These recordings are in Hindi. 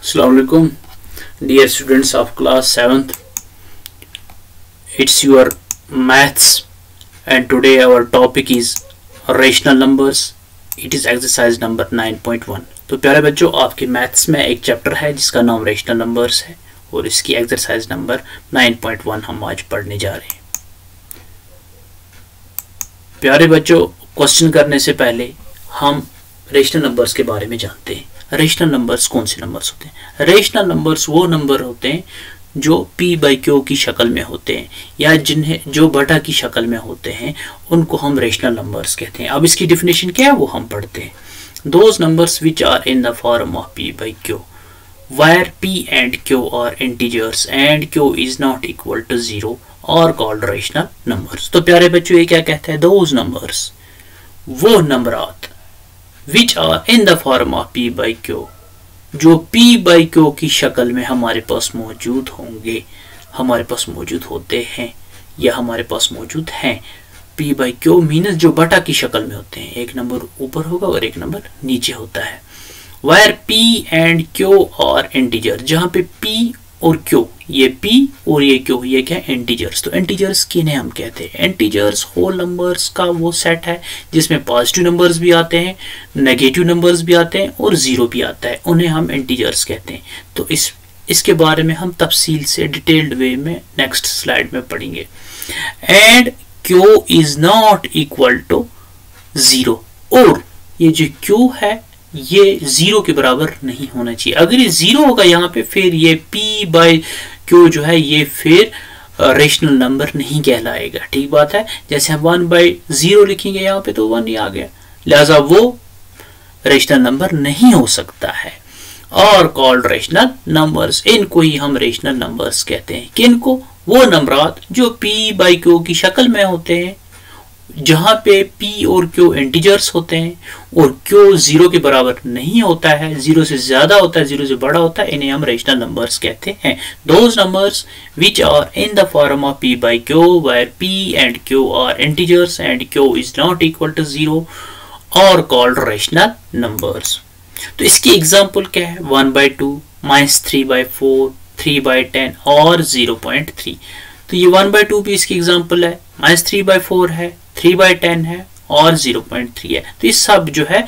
Assalamualaikum, dear students of class 7th. It's your maths and today our topic is rational numbers. It is exercise number 9.1. तो प्यारे बच्चों, आपके मैथ्स में एक चैप्टर है जिसका नाम रेशनल नंबर्स है और इसकी एक्सरसाइज नंबर 9.1 हम आज पढ़ने जा रहे हैं। प्यारे बच्चों, क्वेश्चन करने से पहले हम रेशनल नंबर्स के बारे में जानते हैं। रेशनल नंबर्स कौन से नंबर्स होते हैं? रेशनल नंबर्स वो नंबर होते हैं जो p बाई क्यू की शक्ल में होते हैं या जिन्हें जो बटा की शक्ल में होते हैं उनको हम रेशनल नंबर्स कहते हैं। अब इसकी डेफिनेशन क्या है वो हम पढ़ते हैं। Those numbers which are in the form of p by Q where p and q are integers and q is not equal to 0 are called rational numbers। तो प्यारे बच्चों, ये क्या कहता है? those numbers, वो नंबरात which are in the form of p by q, जो p by q की शक्ल में हमारे पास मौजूद होंगे, हमारे पास मौजूद होते हैं या हमारे पास मौजूद हैं। p by q मीन्स जो बटा की शक्ल में होते हैं, एक नंबर ऊपर होगा और एक नंबर नीचे होता है। where p and q are integer, जहाँ पे p और q, ये p और ये q, ये क्या है? इंटीजर्स। तो इंटीजर्स किन्हें हम कहते हैं? इंटीजर्स होल नंबर्स का वो सेट है जिसमें पॉजिटिव नंबर्स भी आते हैं, नेगेटिव नंबर्स भी आते हैं और जीरो भी आता है, उन्हें हम इंटीजर्स कहते हैं। तो इसके बारे में हम तफसील से डिटेल्ड वे में नेक्स्ट स्लाइड में पढ़ेंगे। And q is not equal to 0, और ये जो q है ये 0 के बराबर नहीं होना चाहिए। अगर ये 0 होगा यहाँ पे, फिर ये p बाई q जो है ये फिर रेशनल नंबर नहीं कहलाएगा। ठीक बात है। जैसे हम 1 बाई 0 लिखेंगे यहाँ पे तो 1 ही आ गया, लिहाजा वो रेशनल नंबर नहीं हो सकता है। और कॉल्ड रेशनल नंबर्स, इनको ही हम रेशनल नंबर्स कहते हैं। किनको? वो नंबरात जो p बाई q की शक्ल में होते हैं, जहां पे p और q इंटीजर्स होते हैं और q 0 के बराबर नहीं होता है, 0 से ज्यादा होता है, 0 से बड़ा होता है, इन्हें हम रेशनल नंबर्स कहते हैं। Those numbers which are in the form of p by q where p and q are integers and q is not equal to 0 और कॉल्ड रेशनल नंबर्स। तो इसकी एग्जांपल क्या है? 1 बाई 2, -3 बाई 4, 3 बाई 10 और 0.3। तो ये 1 बाई 2 भी इसकी एग्जांपल है, -3 बाई 4 है, 3 बाई 10 है और 0.3 है। तो ये सब जो है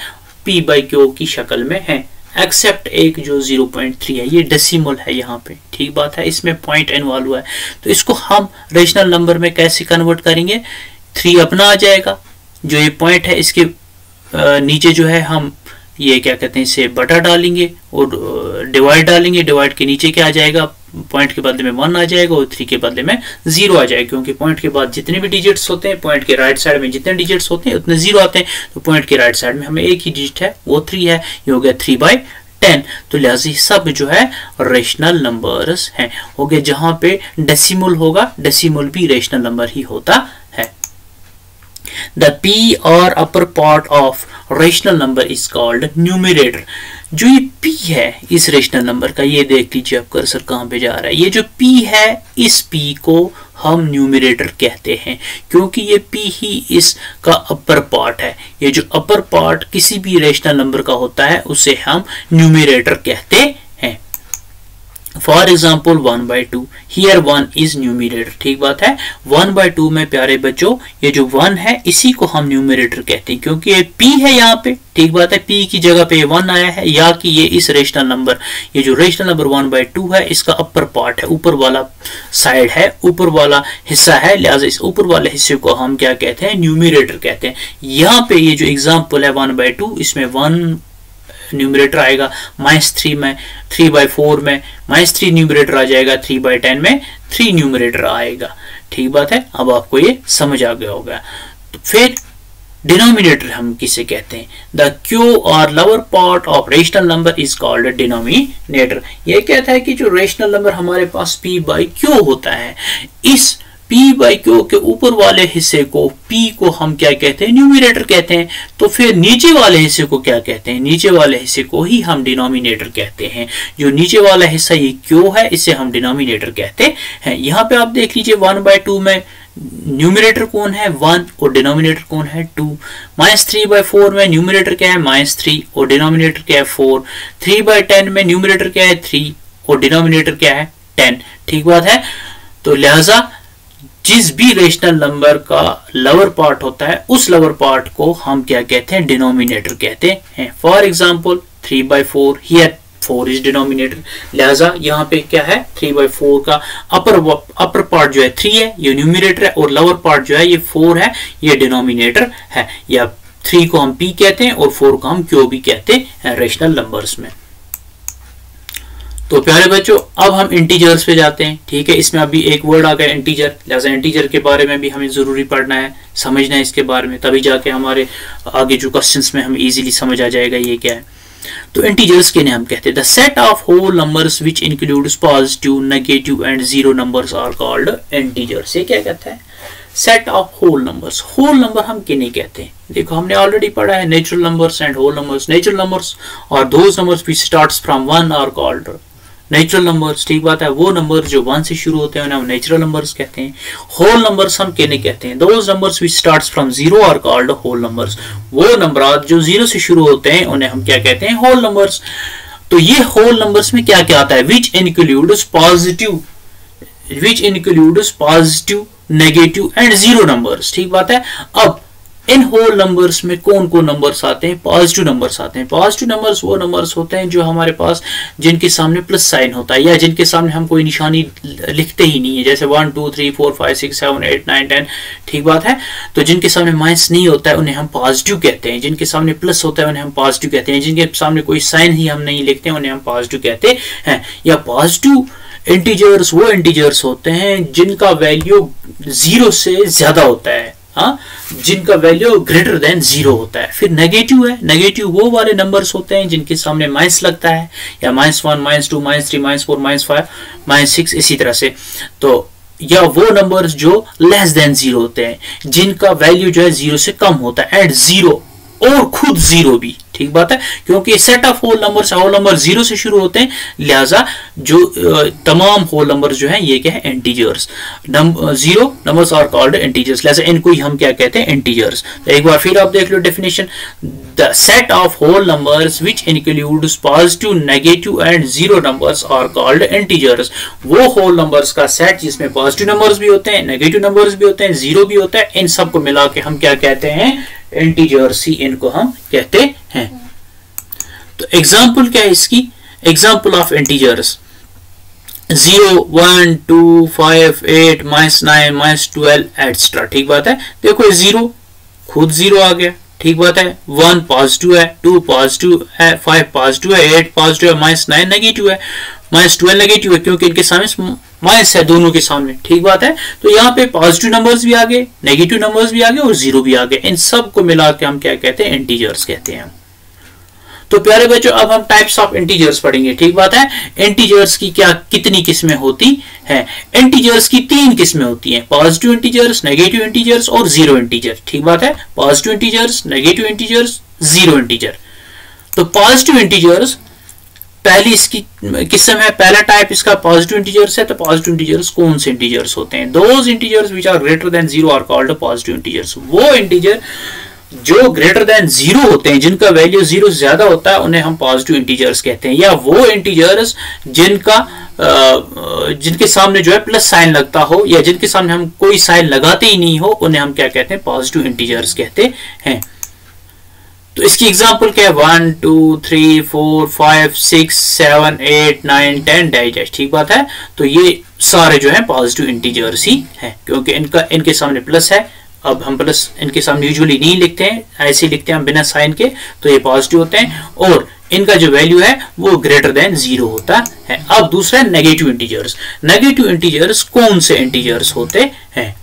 p बाई q की शक्ल में है, एक्सेप्ट एक जो 0.3 है, ये डेसिमल है यहाँ पे। ठीक बात है, इसमें पॉइंट इन्वॉल्व हुआ है। तो इसको हम रेशनल नंबर में कैसे कन्वर्ट करेंगे? 3 अपना आ जाएगा, जो ये पॉइंट है इसके नीचे जो है हम ये क्या कहते हैं, इसे बटा डालेंगे और डिवाइड डालेंगे। डिवाइड के नीचे क्या आ जाएगा? पॉइंट के बदले में 1 आ जाएगा और 3 के बदले में 0 आ जाएगा, क्योंकि पॉइंट के बाद जितने भी डिजिट्स होते हैं, पॉइंट के राइट साइड में जितने डिजिट्स होते हैं उतने 0 आते हैं। तो पॉइंट के राइट साइड में हमें एक ही डिजिट है, वो 3 है, ये हो गया 3 बाई 10। तो लिहाजा सब जो है रेशनल नंबर्स हैं। हो गया, जहां पे डेसिमल होगा, डेसिमल भी रेशनल नंबर ही होता है। The p or upper part of rational number is called numerator। जो ये p है इस रेशनल नंबर का, ये देख लीजिए आप कर्सर कहां पे जा रहा है। ये जो p है, इस p को हम न्यूमरेटर कहते हैं क्योंकि ये p ही इसका अपर पार्ट है। ये जो अपर पार्ट किसी भी रेशनल नंबर का होता है उसे हम न्यूमरेटर कहते हैं। For example 1 by 2, here 1 is numerator. ठीक बात है। 1 बाई 2 में प्यारे बच्चों ये जो 1 है इसी को हम न्यूमरेटर कहते हैं क्योंकि ये p है यहाँ पे। ठीक बात है, p की जगह पे 1 आया है, या कि ये इस रेशनल नंबर, ये जो रेशनल नंबर 1 बाई 2 है इसका अपर पार्ट है, ऊपर वाला साइड है, ऊपर वाला हिस्सा है, लिहाजा इस ऊपर वाले हिस्से को हम क्या कहते हैं? न्यूमरेटर कहते हैं। यहाँ पे ये जो एग्जाम्पल है 1 बाई 2, इसमें 1 न्यूमरेटर आएगा, -3 में, 3 बाई 4 में -3 न्यूमरेटर आ जाएगा, 3 बाई 10 में 3 न्यूमरेटर आएगा। ठीक बात है, अब आपको ये समझ आ गया होगा। तो फिर डिनोमिनेटर हम किसे कहते हैं? द q और lower part of rational number is called denominator. ये कहता है कि जो रेशनल नंबर हमारे पास p बाई q होता है, इस p बाई q के ऊपर वाले हिस्से को, p को हम क्या कहते हैं? न्यूमरेटर कहते हैं। तो फिर नीचे वाले हिस्से को क्या कहते हैं? नीचे वाले हिस्से को ही हम डिनोमिनेटर कहते हैं। जो नीचे वाला हिस्सा ये q है, इसे हम डिनोमिनेटर कहते हैं। यहाँ पे आप देख लीजिए 1 बाई 2 में न्यूमरेटर कौन है 1 और डिनोमिनेटर कौन है 2। -3/4 में न्यूमरेटर क्या है -3 और डिनोमिनेटर क्या है 4। 3/10 में न्यूमरेटर क्या है 3 और डिनोमिनेटर क्या है 10। ठीक बात है। तो लिहाजा जिस भी रेशनल नंबर का लोअर पार्ट होता है उस लोअर पार्ट को हम क्या कहते हैं, डिनोमिनेटर कहते हैं। For example 3/4, here 4 is denominator. लिहाजा यहाँ पे क्या है 3/4 का अपर पार्ट जो है 3 है, ये न्यूमरेटर है, और लोअर पार्ट जो है ये 4 है, ये डिनोमिनेटर है। या 3 को हम p कहते हैं और 4 को हम q भी कहते हैं रेशनल नंबर्स में। तो प्यारे बच्चों अब हम इंटीजर्स पे जाते हैं। ठीक है, इसमें अभी एक वर्ड आ गया इंटीजर, लिहाजा इंटीजर के बारे में भी हमें जरूरी पढ़ना है, समझना है इसके बारे में, तभी जाके हमारे आगे जो क्वेश्चंस में हम इजीली समझ आ जाएगा ये क्या है। तो इंटीजर्स के हम कहते हैं the set of whole numbers which includes positive, negative and zero numbers are called integers. ये क्या कहता है, set of whole numbers. Whole number हम किन्हें कहते हैं, देखो हमने ऑलरेडी पढ़ा है natural numbers and whole numbers. Natural numbers और those numbers which starts from 1 are called natural numbers. ठीक बात है, वो नंबर जो 1 से शुरू होते हैं उन्हें हम नेचुरल नंबर्स कहते हैं। होल नंबर्स हम किन्हें कहते हैं, those numbers which starts from 0 are called whole numbers. वो नंबर जो 0 से शुरू होते हैं उन्हें हम क्या कहते हैं, होल नंबर्स। तो ये होल नंबर्स में क्या क्या आता है, which includes positive, negative and zero numbers. ठीक बात है। अब इन होल नंबर्स में कौन कौन नंबर्स आते हैं, पॉजिटिव नंबर्स आते हैं। पॉजिटिव नंबर्स वो नंबर्स होते हैं जो हमारे पास जिनके सामने प्लस साइन होता है या जिनके सामने हम कोई निशानी लिखते ही नहीं है, जैसे 1 2 3 4 5 6 7 8 9 10। ठीक बात है। तो जिनके सामने माइनस नहीं होता है उन्हें हम पॉजिटिव कहते हैं, जिनके सामने प्लस होता है उन्हें हम पॉजिटिव कहते हैं, जिनके सामने कोई साइन ही हम नहीं लिखते उन्हें हम पॉजिटिव कहते हैं। या पॉजिटिव इंटीजर्स वो इंटीजर्स होते हैं जिनका वैल्यू 0 से ज्यादा होता है, हाँ, जिनका वैल्यू ग्रेटर देन 0 होता है। फिर नेगेटिव है, नेगेटिव वो वाले नंबर्स होते हैं जिनके सामने माइनस लगता है, या -1 -2 -3 -4 -5 -6 इसी तरह से। तो या वो नंबर्स जो लेस देन 0 होते हैं, जिनका वैल्यू जो है 0 से कम होता है, एंड 0 और खुद 0 भी। ठीक बात है, क्योंकि सेट ऑफ होल नंबर 0 से शुरू होते हैं, लिहाजा जो तमाम होल नंबर्स जो हैं ये क्या है, integers. 0 numbers are called integers, लिहाजा इनको ही हम क्या कहते हैं, इंटीजर्स। तो एक बार फिर आप देख लो definition, the set of whole numbers which includes positive, negative and zero numbers are called integers. वो होल नंबर्स का सेट जिसमें पॉजिटिव नंबर्स भी होते हैं, नेगेटिव नंबर्स भी होते हैं, जीरो भी होता है, इन सबको मिला के हम क्या कहते हैं, इंटीजर्स ही इनको हम कहते हैं। तो एग्जांपल क्या है इसकी, एग्जांपल ऑफ इंटीजर्स 0 1 2 5 8 -9 -12 एटसेट्रा। ठीक बात है। देखो 0 खुद 0 आ गया। ठीक बात है। 1 पॉजिटिव है, 2 पॉजिटिव है, 5 पॉजिटिव है, 8 पॉजिटिव है, -9 नेगेटिव है, -12 नेगेटिव है, क्योंकि इनके सामने माइनस है दोनों के सामने। ठीक बात है। तो यहाँ पे पॉजिटिव नंबर्स भी आ गए, नेगेटिव नंबर्स भी आ गए और 0 भी आ गए, इन सब को मिला के हम क्या कहते हैं, इंटीजर्स कहते हैं। तो प्यारे बच्चों अब हम टाइप्स ऑफ इंटीजर्स पढ़ेंगे। ठीक बात है। इंटीजर्स की क्या कितनी किस्में होती हैं, इंटीजर्स की 3 किस्में होती हैं, पॉजिटिव इंटीजर्स, नेगेटिव इंटीजर्स और जीरो इंटीजर। ठीक बात है। Positive integers, negative integers, zero integer. तो पॉजिटिव इंटीजर्स पहली इसकी किस्म है, पहला टाइप इसका पॉजिटिव इंटीजर्स है। तो पॉजिटिव इंटीजर्स कौन से इंटीजर्स होते हैं, those integers which are greater than 0 are called positive integers. वो इंटीजर जो ग्रेटर देन 0 होते हैं, जिनका वैल्यू 0 से ज्यादा होता है, उन्हें हम पॉजिटिव इंटीजर्स कहते हैं। या वो इंटीजर्स जिनके सामने जो है प्लस साइन लगता हो, या जिनके सामने हम कोई साइन लगाते ही नहीं हो, उन्हें हम क्या कहते हैं, पॉजिटिव इंटीजर्स कहते हैं। तो इसकी एग्जांपल क्या है, 1 2 3 4 5 6 7 8 9 10 डाइजेस्ट। ठीक बात है। तो ये सारे जो है पॉजिटिव इंटीजर्स ही हैं, क्योंकि इनके सामने प्लस है। अब हम प्लस इनके सामने यूजुअली नहीं लिखते हैं, ऐसे ही लिखते हैं हम बिना साइन के, तो ये पॉजिटिव होते हैं, और इनका जो वैल्यू है वो ग्रेटर देन 0 होता है। अब दूसरा है नेगेटिव इंटीजर्स। नेगेटिव इंटीजर्स कौन से इंटीजर्स होते हैं,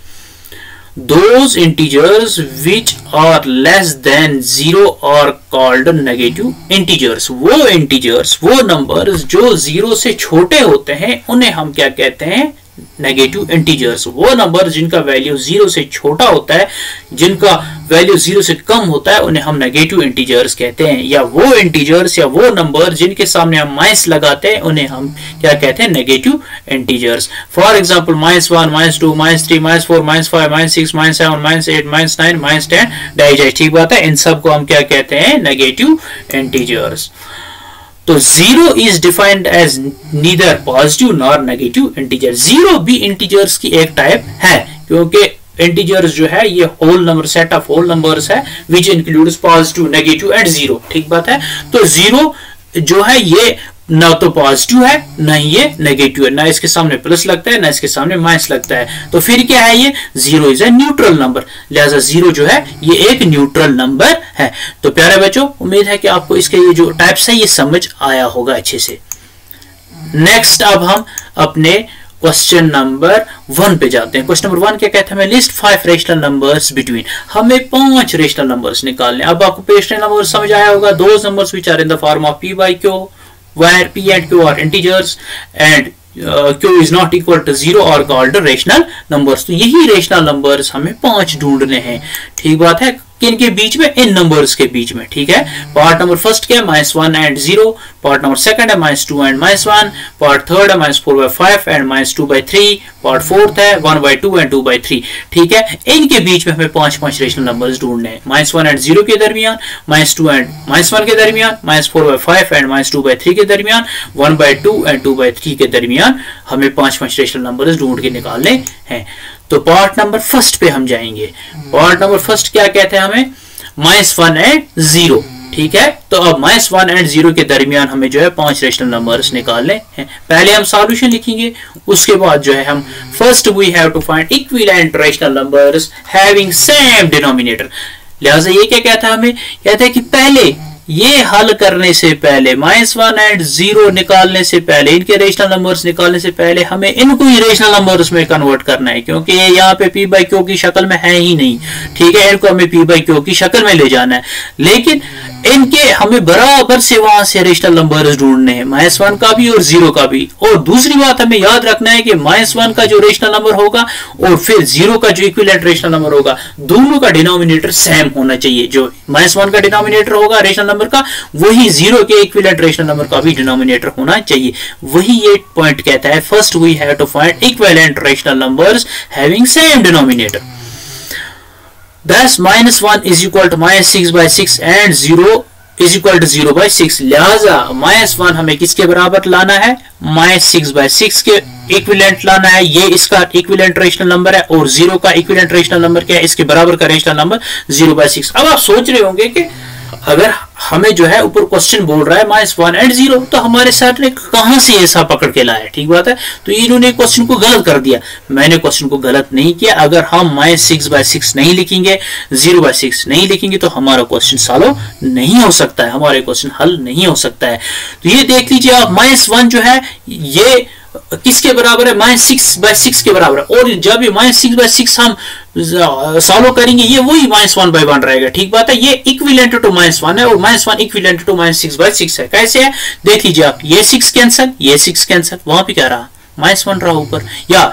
those integers which are less than 0 are called negative integers। वो integers, वो numbers जो 0 से छोटे होते हैं, उन्हें हम क्या कहते हैं, नेगेटिव इंटीजर्स। वो नंबर जिनका वैल्यू 0 से छोटा होता है, जिनका वैल्यू 0 से कम होता है उन्हें हम नेगेटिव इंटीजर्स कहते हैं, या वो इंटीजर्स या वो नंबर जिनके सामने हम माइनस लगाते हैं उन्हें हम क्या कहते हैं, negative integers. For example -1, -2, -3, -4, -5, -6, -7, -8, -9, -10 digest, ठीक बात है, इन सब को हम क्या कहते हैं, नेगेटिव इंटीजर्स। तो 0 is defined as neither positive nor negative integer. 0 भी इंटीजर्स की एक टाइप है, क्योंकि इंटीजर्स जो है ये whole number, set of whole numbers है which includes positive, negative and 0, ठीक बात है। तो 0 जो है ये ना तो पॉजिटिव है ना ही ये नेगेटिव है, ना इसके सामने प्लस लगता है ना इसके सामने माइनस लगता है, तो फिर क्या है, ये 0 इज ए न्यूट्रल नंबर, लिहाजा 0 जो है ये एक न्यूट्रल नंबर है। तो प्यारे बच्चों, उम्मीद है कि आपको इसके ये जो टाइप्स है ये समझ आया होगा अच्छे से। नेक्स्ट अब हम अपने क्वेश्चन नंबर 1 पे जाते हैं। क्वेश्चन नंबर 1 क्या कहता है, हमें लिस्ट 5 रेशनल नंबर्स बिटवीन, हमें 5 रेशनल नंबर्स निकालने। अब आपको रेशनल नंबर समझ आया होगा, those numbers which are in the form of p by q, where p and q are integers and q is not equal to 0 और called rational numbers। तो यही रेशनल नंबर्स हमें 5 ढूंढने हैं, ठीक बात है, किन के बीच में, इन नंबर्स के बीच में, ठीक है। पार्ट नंबर फर्स्ट क्या है, -1 and 0, पार्ट नंबर सेकंड है -2 and -1, पार्ट थर्ड है -4/5 and -2/3, पार्ट फोर्थ है 1/2 and 2/3, ठीक है। इनके बीच में हमें 5 रेशनल नंबर्स ढूंढने हैं, -1 and 0 के दरमियान, -2 and -1 के दरमियान, -4/5 and -2/3 के दरमियान, 1/2 and 2/3 के दरमियान हमें 5 रेशनल नंबर्स ढूंढ के निकालने हैं। तो पार्ट नंबर फर्स्ट पे हम जाएंगे। पार्ट नंबर फर्स्ट क्या कहते हैं हमें, -1 and 0, ठीक है। तो अब -1 and 0 के दरमियान हमें जो है 5 रेशनल नंबर्स निकालने हैं। पहले हम सॉल्यूशन लिखेंगे, उसके बाद जो है हम first we have to find equivalent rational numbers having same denominator. लिहाजा ये क्या कहता है, हमें कहता है कि पहले ये हल करने से पहले, -1 and 0 निकालने से पहले, इनके रेशनल नंबर्स निकालने से पहले हमें इनको ही रेशनल नंबर्स में कन्वर्ट करना है, क्योंकि ये यहाँ पे p by q की शक्ल में है ही नहीं, ठीक है। इनको हमें p by q की शक्ल में ले जाना है, लेकिन इनके हमें बराबर से वहां से रेशनल नंबर्स ढूंढने हैं, -1 का भी और 0 का भी। और दूसरी बात हमें याद रखना है कि -1 का जो रेशनल नंबर होगा और फिर 0 का जो इक्विवेलेंट रेशनल नंबर होगा, दोनों का डिनोमिनेटर सेम होना चाहिए। जो -1 का डिनोमिनेटर होगा रेशनल नंबर का, वही 0 के इक्विवेलेंट रेशनल नंबर का भी डिनोमिनेटर होना चाहिए। वही ये पॉइंट कहता है, first we have to find equivalent rational numbers having same denominator. Thus -1 is equal to -6/6 and 0 is equal to 0/6। लिहाजा -1 हमें किसके बराबर लाना है, -6/6 के इक्विवेलेंट लाना है। ये इसका इक्विवेलेंट रेशनल नंबर है और 0 का इक्विवेलेंट रेशनल नंबर क्या है, इसके बराबर का रेशनल नंबर 0/6। अब आप सोच रहे होंगे कि अगर हमें जो है ऊपर क्वेश्चन बोल रहा है -1 and 0, तो हमारे सर ने कहां से ऐसा पकड़ के लाया, ठीक बात है। तो इन्होंने क्वेश्चन को गलत कर दिया। मैंने क्वेश्चन को गलत नहीं किया। अगर हम -6/6 नहीं लिखेंगे, 0/6 नहीं लिखेंगे, तो हमारा क्वेश्चन सॉल्व नहीं हो सकता है, हमारे क्वेश्चन हल नहीं हो सकता है। तो ये देख लीजिए आप, -1 जो है ये किसके बराबर है, -6/6 के बराबर है। और जब ये -6/6 हम सॉल्व करेंगे, ये वही -1/1 रहेगा, ठीक बात है। ये इक्विवेलेंट टू -1 है और -1 इक्विवेलेंट टू -6/6 है। कैसे है, देख लीजिए आप, ये 6 कैंसिल, ये 6 कैंसिल, वहां पे क्या रहा, -1 रहा ऊपर। या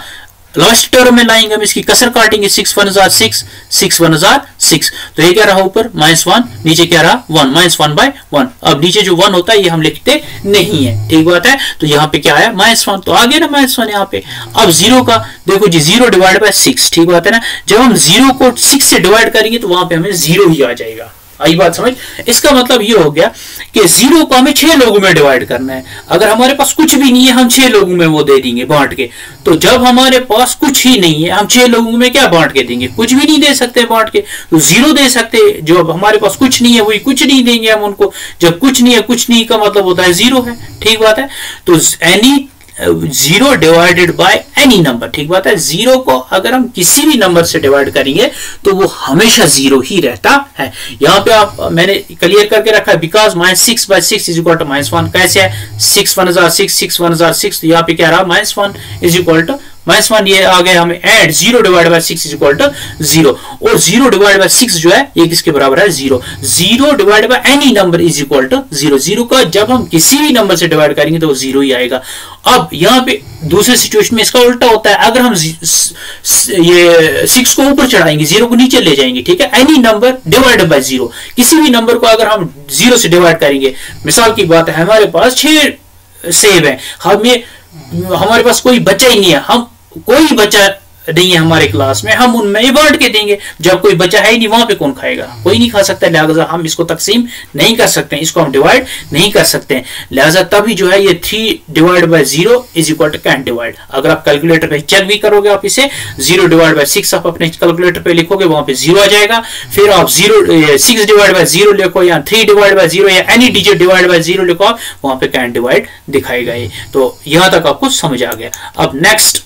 लास्ट टर्म में लाएंगे हम, इसकी कसर काटेंगे, 6 × 6, 6 × 6, तो ये क्या रहा ऊपर -1, नीचे क्या रहा 1, -1/1। अब नीचे जो 1 होता है ये हम लिखते नहीं है, ठीक बात है। तो यहाँ पे क्या आया, -1, तो आ गया ना -1 यहाँ पे। अब 0 का देखो जी, 0 / 6, ठीक बात है ना। जब हम 0 को 6 से डिवाइड करेंगे तो वहां पे हमें 0 ही आ जाएगा। आई बात समझ। इसका मतलब ये हो गया कि 0 को हमें 6 लोगों में डिवाइड करना है। अगर हमारे पास कुछ भी नहीं है, हम 6 लोगों में वो दे देंगे बांट के। तो जब हमारे पास कुछ ही नहीं है, हम 6 लोगों में क्या बांट के देंगे, कुछ भी नहीं दे सकते बांट के, तो 0 दे सकते। जो अब हमारे पास कुछ नहीं है वही कुछ नहीं देंगे हम उनको। जब कुछ नहीं है, कुछ नहीं का मतलब होता है 0 है, ठीक बात है। तो any 0 divided by any number, ठीक बात है। 0 को अगर हम किसी भी नंबर से डिवाइड करेंगे तो वो हमेशा 0 ही रहता है। यहाँ पे आप मैंने क्लियर करके रखा है, बिकॉज -6/6 इज इक्वल टू -1। कैसे है, 6 × 1 = 6, 6 × 1 = 6, तो यहाँ पे क्या रहा, -1 इज इक्वल टू -1 ये आ गया हमें, and 0 divide by 6 is equal to 0, और 0 डिवाइड बाय 6 जो है ये किसके बराबर है, 0। 0 divide by any number is equal to 0। 0 का जब हम किसी भी नंबर से डिवाइड करेंगे तो वो 0 ही आएगा। अब यहाँ पे दूसरे सिचुएशन में इसका उल्टा होता है, अगर हम ये 6 को ऊपर चढ़ाएंगे 0 को नीचे ले जाएंगे, ठीक है। एनी नंबर डिवाइड बाय 0, किसी भी नंबर को अगर हम 0 से डिवाइड करेंगे, मिसाल की बात है हमारे पास 6 सेब है, हमारे पास कोई बच्चा ही नहीं है, हम कोई बच्चा नहीं है हमारे क्लास में, हम उनमें बांट के देंगे। जब कोई बच्चा है ही नहीं वहां पे कौन खाएगा, कोई नहीं खा सकता, लिहाजा हम इसको तकसीम नहीं कर सकते, इसको हम डिवाइड नहीं कर सकते। लिहाजा तभी जो है ये 3 divide by 0 is equal to can divide. अगर आप कैलकुलेटर पे चेक भी करोगे, आप इसे 0 डिवाइड बाय 6 आप अपने कैलकुलेटर पे लिखोगे, वहां पे 0 आ जाएगा। फिर आप 6 डिवाइड बाय 0 लिखो या 3 डिवाइड बाय 0 या एनी डिजिट डिवाइड बाय 0 लिखो, आप वहां पे कैन डिवाइड दिखाएगा ये। तो यहां तक आपको समझ आ गया। अब नेक्स्ट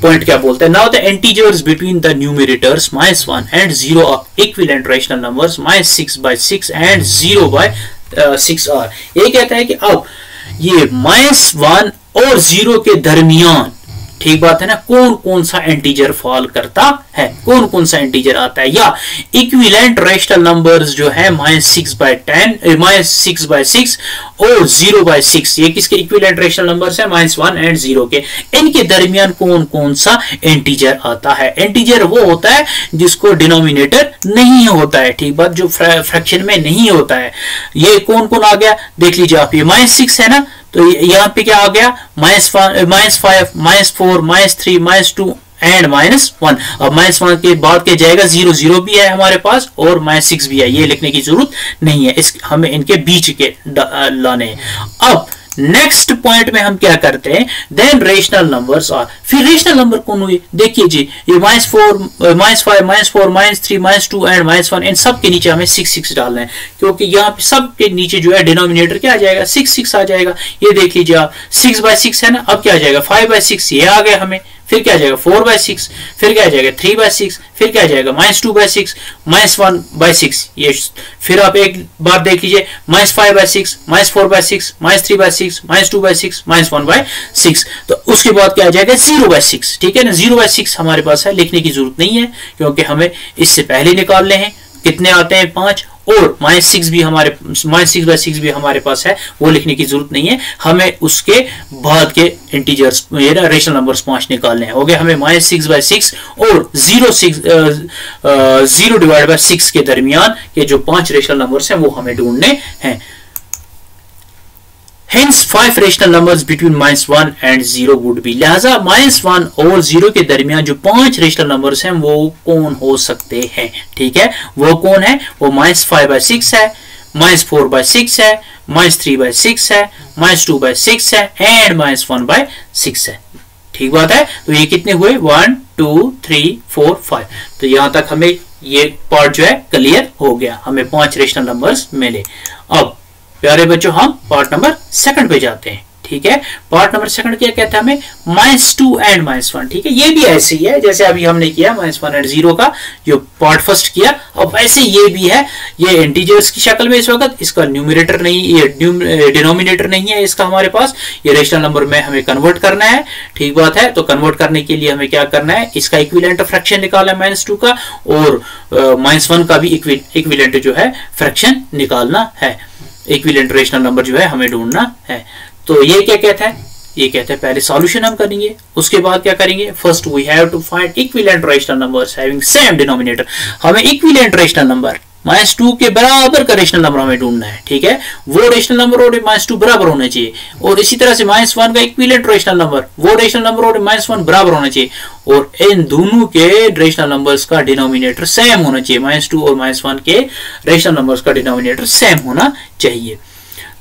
पॉइंट क्या बोलते हैं, now the integers between the numerators -1 and 0 of equivalent rational numbers -6 by 6 and 0 by 6 are. ये कहता है कि अब ये -1 और 0 के दरमियान, ठीक बात है ना, कौन कौन सा इंटीजर फॉल करता है, कौन कौन सा इंटीजर आता है, या इक्विवेलेंट रेशनल नंबर्स जो है -6 by 6 और 0 by 6, ये किसके इक्विवेलेंट रेशनल नंबर्स है, -1 एंड 0 के, इनके दरमियान कौन कौन सा इंटीजर आता है। इंटीजर वो होता है जिसको डिनोमिनेटर नहीं होता है, ठीक बात, जो फ्रैक्शन में नहीं होता है। ये कौन कौन आ गया देख लीजिए आप, ये -6 है ना, तो यहाँ पे क्या आ गया, -5, -4, -3, -2 एंड -1। अब -1 के बाद क्या जाएगा, 0 0 भी है हमारे पास और -6 भी है, ये लिखने की जरूरत नहीं है, इस हमें इनके बीच के लाने हैं। अब नेक्स्ट पॉइंट में हम क्या करते हैं, देन रेशनल नंबर्स आर, फिर रेशनल नंबर कौन हुए देखिए जी, ये -4, -5, -4, -3, -2 एंड -1, इन सब के नीचे हमें 6 6 डालना है, क्योंकि यहाँ पे सब के नीचे जो है डिनोमिनेटर क्या आ जाएगा, 6 6 आ जाएगा। ये देख लीजिए आप, 6 by 6 है ना, अब क्या आ जाएगा 5 by 6, ये आ गया हमें, फिर क्या आ जाएगा 4 by 6, फिर क्या आ जाएगा 3 by 6, फिर क्या आ जाएगा -2 by 6, -1 by 6, ये फिर आप एक बार देख लीजिए, -5 by 6, -4 by 6, -3 by 6, -2 by 6, -1 by 6, तो उसके बाद क्या आ जाएगा 0 by 6, ठीक है ना। 0 by 6 हमारे पास है, लिखने की जरूरत नहीं है क्योंकि हमें इससे पहले निकालने हैं, कितने आते हैं 5, और -6 भी हमारे -6 by 6 भी हमारे पास है, वो लिखने की जरूरत नहीं है, हमें उसके बाद के इंटीजर्स रेशनल नंबर्स 5 निकालने हैं। हो गया हमें -6 by 6 और 0 डिवाइड बाय 6 के दरमियान के जो 5 रेशनल नंबर्स हैं वो हमें ढूंढने हैं। Hence 5 rational numbers between -1 and 0 would be, लिहाजा -1 और 0 के दरमियान जो 5 रेशनल नंबर्स हैं वो कौन हो सकते हैं, ठीक है, वो कौन है, वो -5 by 6 है, -4 by 6 है, -3 by 6 है, -2 by 6 है एंड -1 by 6 है, ठीक बात है। तो ये कितने हुए 1 2 3 4 5, तो यहां तक हमें ये पार्ट जो है क्लियर हो गया, हमें 5 रेशनल नंबर्स मिले। अब प्यारे बच्चों हम पार्ट नंबर 2 पे जाते हैं, ठीक है। पार्ट नंबर 2 क्या कहता है हमें, -2 एंड -1, ठीक है, ये भी ऐसे ही है जैसे अभी हमने किया -1 एंड 0 का जो पार्ट फर्स्ट किया, अब ऐसे ये भी है, ये इंटीजर्स की शक्ल में इस वक्त, इसका न्यूमरेटर नहीं, ये डिनोमिनेटर नहीं है इसका हमारे पास, ये रेशनल नंबर में हमें कन्वर्ट करना है, ठीक बात है। तो कन्वर्ट करने के लिए हमें क्या करना है, इसका इक्विवेलेंट फ्रैक्शन निकालना है -2 का, और -1 का भी इक्विवेलेंट जो है फ्रैक्शन निकालना है, इक्विवेलेंट रेशनल नंबर जो है हमें ढूंढना है। तो ये क्या कहता है, ये कहते हैं पहले सॉल्यूशन हम करेंगे, उसके बाद क्या करेंगे, first we have to find equivalent rational numbers having same denominator, हमें इक्विवेलेंट रेशनल नंबर -2 के बराबर का रेशनल नंबर हमें ढूंढना है, ठीक है, वो रेशनल नंबर और -2 बराबर होना चाहिए, और इसी तरह से -1 का इक्विवेलेंट रेशनल नंबर, वो रेशनल नंबर और -1 बराबर होना चाहिए, और इन दोनों के रेशनल नंबर्स का डिनोमिनेटर सेम होना चाहिए, -2 और -1 के रेशनल नंबर्स का डिनोमिनेटर सेम होना चाहिए।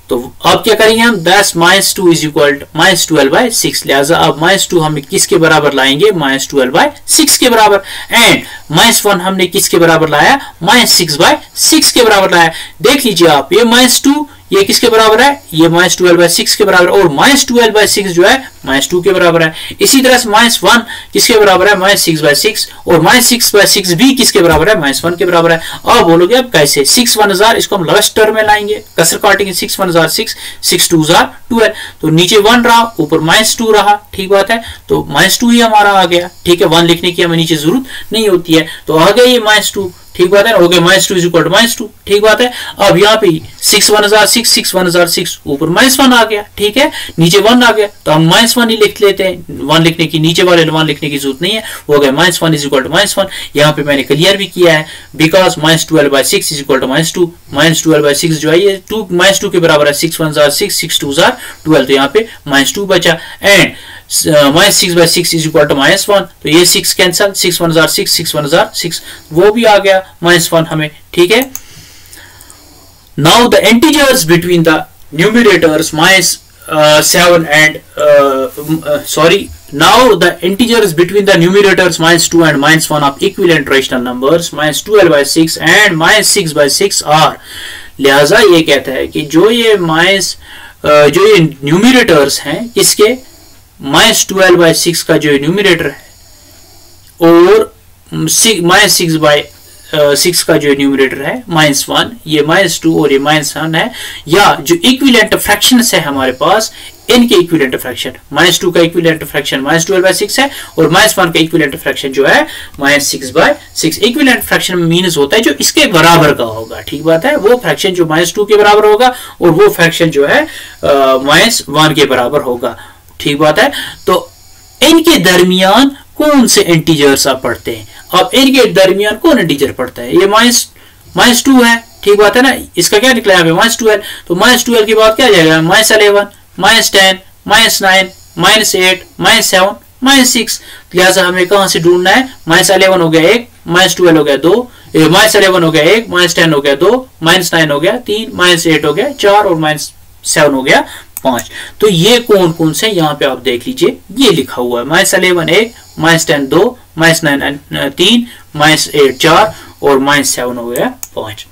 तो अब क्या करेंगे हम, 10 -2 इज इक्वल टू -12 by 6, लिहाजा अब -2 हम किसके बराबर लाएंगे, -12 by 6 के बराबर, एंड -1 हमने किसके बराबर लाया, -6 by 6 के बराबर लाया। देख लीजिए आप, ये -2 ये किसके बराबर है, ये -12 by 6 के बराबर, और -12 by 6 जो है -2 के बराबर है। इसी तरह से -1 किसके बराबर है, -6 by 6, और -6 by 6 भी किसके बराबर है, -1 के बराबर है। अब बोलोगे अब कैसे, 6 1 इसको हम लास्ट टर्म में लाएंगे, कसर काटेंगे, 6 1 6, 6 2 12, तो नीचे 1 रहा, ऊपर -2 रहा, ठीक बात है, तो -2 ही हमारा आ गया, ठीक है, 1 लिखने की हमें नीचे जरूरत नहीं होती है, तो आ गया ये -2, ठीक बात है, हो गया -2 इज इक्वल टू -2, ठीक बात है। अब यहाँ पे 6 1 जार 6, 6 1 जार 6, ऊपर -1 आ गया, ठीक है, नीचे 1 आ गया, तो हम -1 ही लिख लेते हैं, 1 लिखने की, नीचे वाले 1 लिखने की जरूरत नहीं है, हो गया -1 इज इक्वल टू -1। यहाँ पे मैंने क्लियर भी किया है, बिकॉज -12/6 इज इक्वल टू -2, -12/6 जो है ये -2 के बराबर है, 6 1 जार 6, 6 2 जार 12, तो यहाँ पे -2 बचा, एंड -6/6 इज इक्वल टू -1, तो ये 6 कैंसल, 6 1 जार 6, 6 1 जार 6, वो भी आ गया -1 हमें, ठीक है। Now the integers between the numerators -7 and now the integers between the numerators -2 and -1 of equivalent rational numbers -12/6 and -6/6 are, लिहाजा ये कहता है कि जो ये न्यूमरेटर्स हैं किसके, -12/6 का जो न्यूमरेटर है और -6/6 का जो न्यूमरेटर है -1, ये -2 और ये -1 है, या जो इक्विवेलेंट फ्रैक्शंस है हमारे पास, इनके इक्विवेलेंट फ्रैक्शन, -2 का इक्विवेलेंट फ्रैक्शन -12/6 है और -1 का इक्विवेलेंट फ्रैक्शन जो है -6/6। इक्विवेलेंट फ्रैक्शन मीन्स होता है जो इसके बराबर का होगा, ठीक बात है, वो फ्रैक्शन जो -2 के बराबर होगा और वो फ्रैक्शन जो है -1 के बराबर होगा, ठीक बात है। तो इनके दरमियान कौन से इंटीजर्स आप पढ़ते हैं, अब इनके दरमियान कौन इंटीजर पढ़ता है, ये -2 है, ठीक बात है ना, इसका क्या निकला यहाँ पे -12, तो -12 के बाद क्या आ जाएगा, -11, -10, -9, -8, -7, -6, लिहाजा हमें कहां से ढूंढना है, -11 हो गया 1, -12 हो गया 2, -11 हो गया 1, -10 हो गया 2, -9 हो गया 3, -8 हो गया 4 और -7 हो गया 5। तो ये कौन कौन से यहाँ पे आप देख लीजिए, ये लिखा हुआ है, -11 1, -10 2, -9 3, -8 4 और -7 हो गया 5।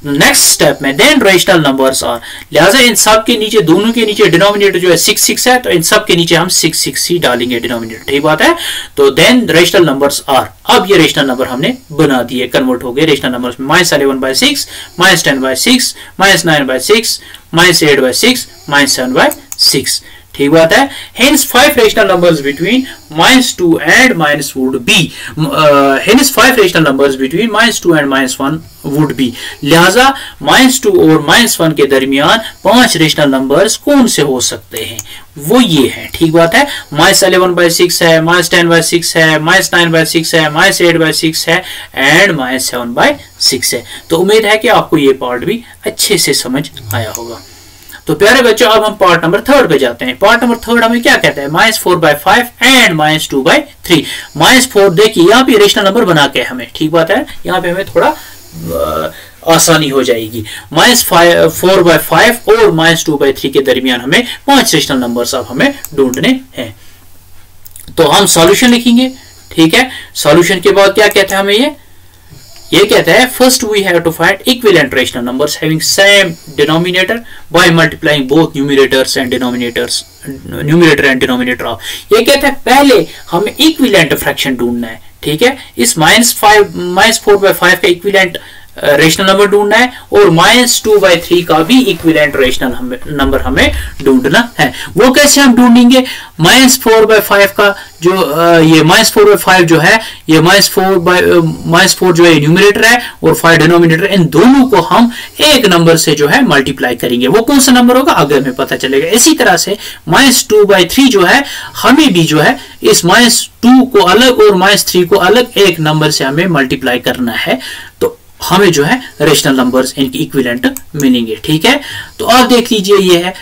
नेक्स्ट स्टेप में देन रेशनल नंबर्स आर, लिहाजा इन सब के नीचे, दोनों के नीचे डिनोमिनेटर जो है 6 6 है, तो इन सब के नीचे हम 6 6 ही डालेंगे डिनोमिनेटर, ठीक बात है। तो देन रेशनल नंबर्स आर, अब ये रेशनल नंबर हमने बना दिए, कन्वर्ट हो गए रेशनल नंबर्स में, -11/6, -10/6, -9/6, -8/6, -7/6, ठीक बात है। Hence 5 rational numbers between -2 and -1 would be, hence 5 rational numbers between -2 and -1 would be, लिहाजा -2 और -1 के दरमियान 5 रेशनल नंबर्स कौन से हो सकते हैं, वो ये है, ठीक बात है, -11/6 है, -10/6 है, -9/6 है, -8/6 है एंड -7/6 है। तो उम्मीद है कि आपको ये पार्ट भी अच्छे से समझ आया होगा। तो प्यारे बच्चों, अब हम पार्ट नंबर 3 पे जाते हैं। पार्ट नंबर 3 हमें क्या कहता है, -4/5 एंड -2/3। -4 देखिए यहाँ पे रेशनल नंबर बना के हमें, ठीक बात है, यहाँ पे हमें थोड़ा आसानी हो जाएगी। -4/5 और -2/3 के दरमियान हमें 5 रेशनल नंबर्स अब हमें ढूंढने हैं। तो हम सॉल्यूशन लिखेंगे, ठीक है। सॉल्यूशन के बाद क्या कहता है हमें, ये कहता है first we have to find equivalent rational numbers having same denominator by multiplying both numerators and denominators, numerator and denominator of. ये कहता है पहले हमें इक्विवेलेंट फ्रैक्शन ढूंढना है, ठीक है, इस -4/5 का इक्विवेलेंट रेशनल नंबर ढूंढना है और -2/3 का भी इक्विवेलेंट रेशनल नंबर हमें ढूंढना है। वो कैसे हम ढूंढेंगे, -4/5 का जो ये -4/5 जो है, ये -4 जो है न्यूमरेटर है और 5 डिनोमिनेटर, इन दोनों को हम एक नंबर से जो है मल्टीप्लाई करेंगे। वो कौन सा नंबर होगा आगे हमें पता चलेगा। इसी तरह से -2/3 जो है, हमें भी जो है इस -2 को अलग और -3 को अलग एक नंबर से हमें मल्टीप्लाई करना है, तो हमें जो है रेशनल नंबर्स इनकी इक्विवेलेंट मिलेंगे, ठीक है। तो आप देख लीजिए ये है,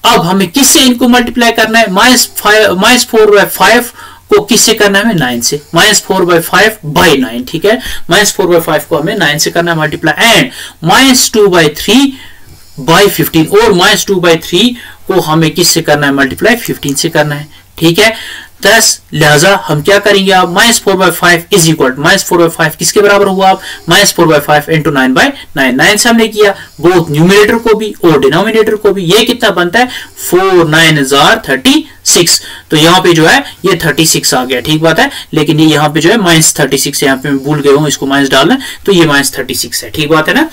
अब हमें किससे इनको मल्टीप्लाई करना है, -4/5 को किससे करना है, हमें 9 से, -4/5/9, ठीक है, -4/5 को हमें 9 से करना है मल्टीप्लाई, एंड -2/3/15 और -2/3 को हमें किससे करना है मल्टीप्लाई, 15 से करना है, ठीक है। 10, लिहाजा हम क्या करेंगे, आप -4/5 इज इक्वल, -4/5 किसके बराबर हुआ, आप -4/5 इंटू 9/9, 9 से हमने किया बोथ न्यूमरेटर को भी और डिनोमिनेटर को भी, ये कितना बनता है 4 9 36, तो यहाँ पे जो है ये 36 आ गया, ठीक बात है, लेकिन ये यहाँ पे जो है -36 है, यहाँ पे मैं भूल गया हूँ इसको माइनस डालना, तो ये -36 है, ठीक बात है ना।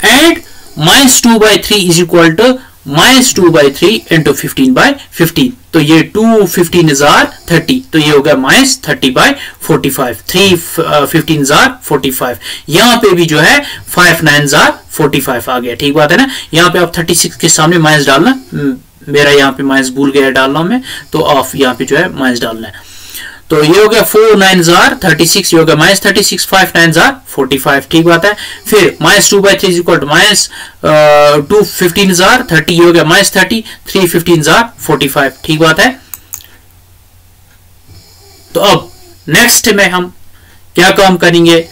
And -2/3 is equal to -2/3 into 15/15, तो ये 2 15 30, तो ये हो गया -30/45, 3 15 45, यहाँ पे भी जो है 5 9 45 आ गया। ठीक बात है ना। यहाँ पे आप 36 के सामने माइनस डालना, मेरा यहाँ पे माइनस भूल गया डालना मैं, तो ऑफ यहाँ पे जो है माइनस डालना है। तो ये हो गया 4 9 36, ये हो गया -36, 5 9 45। ठीक बात है। फिर -2/3 इक्वल टू -2 15 30, ये हो गया -30, 3 15 45। ठीक बात है। तो अब नेक्स्ट में हम क्या काम करेंगे,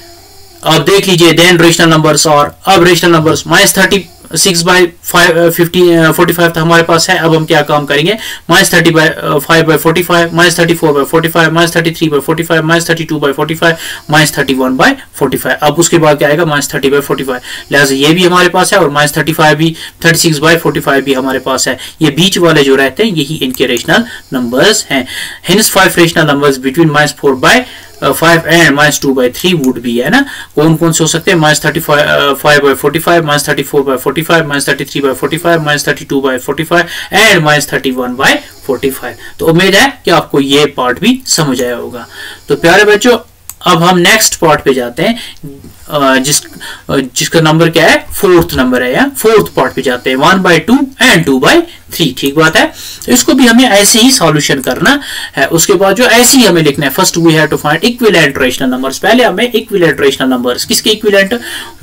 अब देख लीजिए। देन रेशनल नंबर्स, और अब रेशनल नंबर्स -36/45 था हमारे पास है। अब हम क्या काम करेंगे, -35/45, -34/45, -33/45, -32/45, -31/45। अब उसके बाद क्या आएगा, -30/45। लिहाजा ये भी हमारे पास है, और -35 भी, 36/45 भी हमारे पास है। ये बीच वाले जो रहते हैं यही इनके रेशनल नंबर्स हैं। Hence 5 rational numbers between -4/5 and -2/3 would be, है ना। कौन कौन से हो सकते हैं, -35/45, -34/45, -33/45, -32/45 एंड -31/45। तो उम्मीद है कि आपको ये पार्ट भी समझ आया होगा। तो प्यारे बच्चों, अब हम नेक्स्ट पार्ट पे जाते हैं, जिसका नंबर क्या है, 4th नंबर है, या 4th पार्ट पे जाते हैं, 1/2 एंड 2/3। ठीक बात है। तो इसको भी हमें ऐसे ही सॉल्यूशन करना है। उसके बाद जो ऐसे ही हमें लिखना है, first we have to find equivalent rational numbers. पहले हमें इक्विवेलेंट रेशनल नंबर्स, किसके इक्विवेलेंट,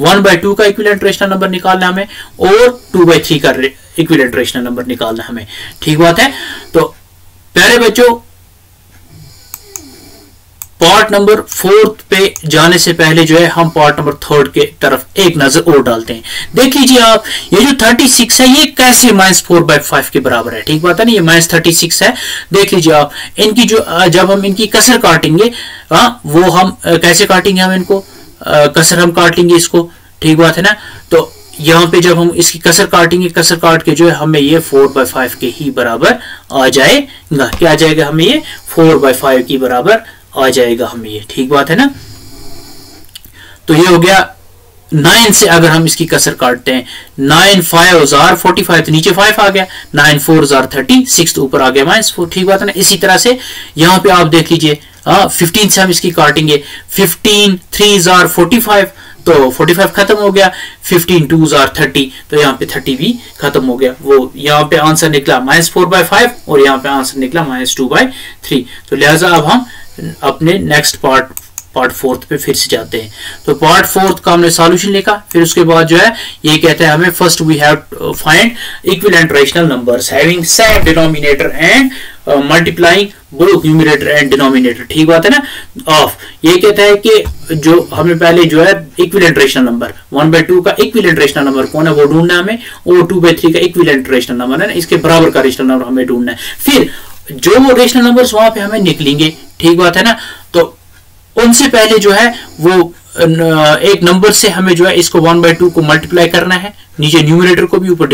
1/2 का इक्विवेलेंट रेशनल नंबर निकालना हमें, और 2/3 का इक्विवेलेंट रेशनल नंबर निकालना हमें। ठीक बात है। तो प्यारे बच्चों, पार्ट नंबर 4th पे जाने से पहले जो है हम पार्ट नंबर 3rd के तरफ एक नजर और डालते हैं। देख लीजिए आप, ये जो 36 है ये कैसे -4/5 के बराबर है। ठीक बात है ना, ये -36 है। देख लीजिए आप, इनकी जो जब हम इनकी कसर काटेंगे, वो हम कैसे काटेंगे, हम इनको कसर हम काट लेंगे इसको। ठीक बात है ना। तो यहाँ पे जब हम इसकी कसर काटेंगे, कसर काट के जो है हमें ये 4/5 के ही बराबर आ जाएगा। क्या आ जाएगा, हमें ये 4/5 की बराबर आ जाएगा हमें ये। ठीक बात है ना। तो ये हो गया 9 से अगर हम इसकी कसर काटते हैं, 9 5 45, तो नीचे 5 आ गया, 9 4 36, तो ऊपर आ गया -4। ठीक बात है ना। इसी तरह से यहाँ पे आप देख लीजिए, 15 से हम इसकी काटेंगे, 15 3 45, तो 45 खत्म हो गया, 15 2 30, तो यहाँ पे 30 भी खत्म हो गया। वो यहाँ पे आंसर निकला -4/5, और यहाँ पे आंसर निकला -2/3। तो लिहाजा अब हम अपने नेक्स्ट पार्ट 4th पे फिर से जाते हैं। तो पार्ट 4th का हमने सॉल्यूशन लिखा। फिर उसके बाद जो है ये कहता है हमें, first we have to find equivalent rational numbers having same denominator and multiplying both numerator and denominator. ठीक बात है ना। ऑफ, ये कहता है कि जो हमें पहले जो है इक्विवेलेंट रेशनल नंबर 1/2 का इक्विवेलेंट रेशनल नंबर कौन है वो ढूंढना है हमें, और 2/3 का इक्विवेलेंट रेशनल नंबर है ना, इसके बराबर का रेशनल नंबर हमें ढूंढना है। फिर जो वो रेशनल नंबर्स वहां पे हमें निकलेंगे, ठीक बात है ना, तो उनसे पहले जो है वो एक नंबर से हमें जो है इसको 1/2 को मल्टीप्लाई करना है, नीचे न्यूमरेटर को भी ऊपर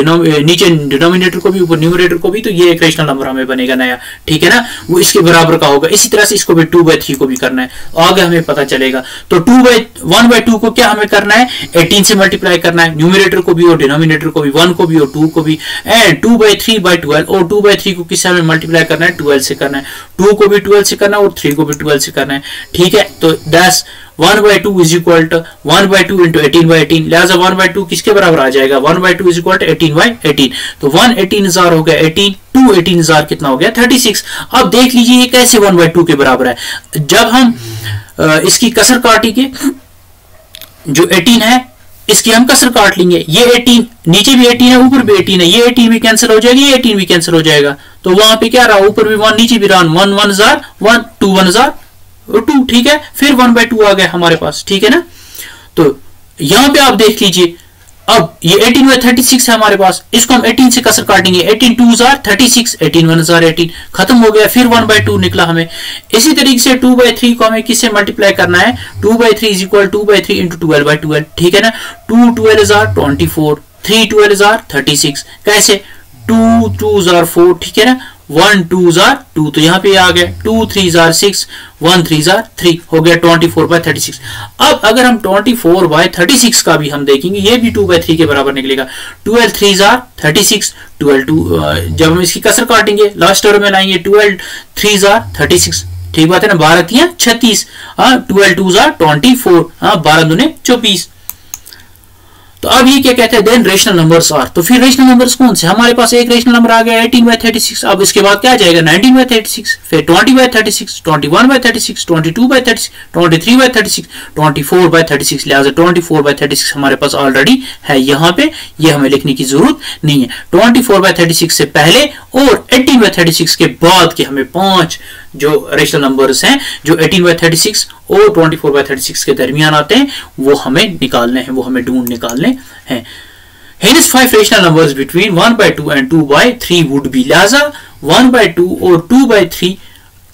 नीचे डिनोमिनेटर को भी ऊपर न्यूमरेटर को भी, तो ये एक रेशनल नंबर हमें बनेगा नया। ठीक है ना, वो इसके बराबर का होगा। इसी तरह से इसको भी 2/3 को भी करना है, आगे हमें पता चलेगा। तो 1/2 को क्या हमें करना है, 18 से मल्टीप्लाई करना है, न्यूमरेटर को भी और डिनोमिनेटर को भी, 1 को भी और 2 को भी, एंड 2/3/12, और 2/3 को किससे हमें मल्टीप्लाई करना है, 12 से करना है, 2 को भी 12 से करना है और 3 को भी 12 से करना है। ठीक है, तो 10 1/2 इज इक्वल टू 1/2 इंटू 18/18, लिहाजा 1/2 किसके बराबर आ जाएगा, 1/2 इज इक्वल टू 18/18, तो 1/18,000 हो गया 18, 2/18,000 कितना हो गया 36। अब देख लीजिए ये कैसे 1/2 के बराबर है। जब हम इसकी कसर काटेंगे, जो 18 है इसकी हम कसर काट लेंगे, ये 18 नीचे भी 18 है ऊपर भी 18 है, ये 18 भी कैंसिल हो जाएगी, ये 18 भी कैंसिल हो जाएगा, तो वहां पे क्या रहा, ऊपर भी 1 नीचे भी रहा, 1 1 जार 1 2 1 जार 2। ठीक है, फिर 1/2 आ गया हमारे पास। ठीक है ना, तो यहां पे आप देख लीजिए, अब ये 18/36 है हमारे पास, इसको हम 18 से कसर काटेंगे, 18 2 जार 36, 18 1 जार 18, खत्म हो गया, फिर 1/2 निकला हमें। इसी तरीके से 2/3 को हमें किससे मल्टीप्लाई करना है, 2/3 इज इक्वल 2/3 इंटू 12/12। ठीक है ना, 2 12 जार 24, 3 12 जार 36, कैसे 2 2 जार 4, ठीक है ना, 1 2 जार 2, तो यहाँ पे आ गया 2 3 जार 6, 1 3 जार 3, हो गया 24/36। अब अगर हम 24/36 का भी हम देखेंगे, ये भी 2/3 के बराबर निकलेगा। 12 3 जार 36, 12 2 जब हम इसकी कसर काटेंगे लास्ट टर्म में लाएंगे 12 3 जार 36, ठीक बात है ना, 12 3 36, 12 2 जार 24, 12 दूने 24। तो अब ये क्या कहते हैं, देन रेशनल नंबर्स आर। तो फिर रेशनल नंबर्स कौन से, हमारे पास एक रेशनल नंबर आ गया 18/36। अब इसके बाद क्या आ जाएगा 19/36, फिर 20/36, 21/36, 22/36, 23/36, 24/36। लिहाजा 24/36 हमारे पास ऑलरेडी है यहाँ पे, ये हमें लिखने की जरूरत नहीं है। 24/36 से पहले और 18/36 के बाद के हमें 5 जो रेशनल नंबर्स हैं जो 18/36 और 24/36 के दरमियान आते हैं वो हमें निकालने हैं, वो हमें ढूंढ निकालने हैं। Hence 5 rational numbers between 1/2 and 2/3 would be। लिहाजा 1/2 और 2/3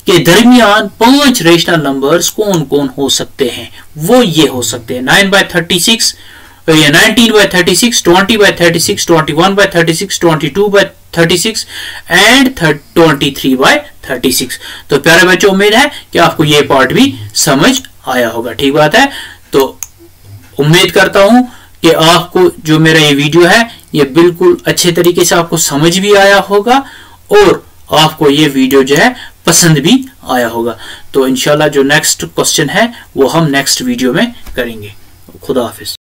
के दरमियान 5 रेशनल नंबर्स कौन कौन हो सकते हैं, वो ये हो सकते हैं 9/36, 19/36, 20/36, 21/36, 22/36 एंड 23/36। तो प्यारे बच्चों, उम्मीद है कि आपको ये पार्ट भी समझ आया होगा, ठीक बात है। तो उम्मीद करता हूं कि आपको जो मेरा ये वीडियो है ये बिल्कुल अच्छे तरीके से आपको समझ भी आया होगा और आपको ये वीडियो जो है पसंद भी आया होगा। तो इंशाल्लाह जो नेक्स्ट क्वेश्चन है वो हम नेक्स्ट वीडियो में करेंगे। खुदा हाफिज।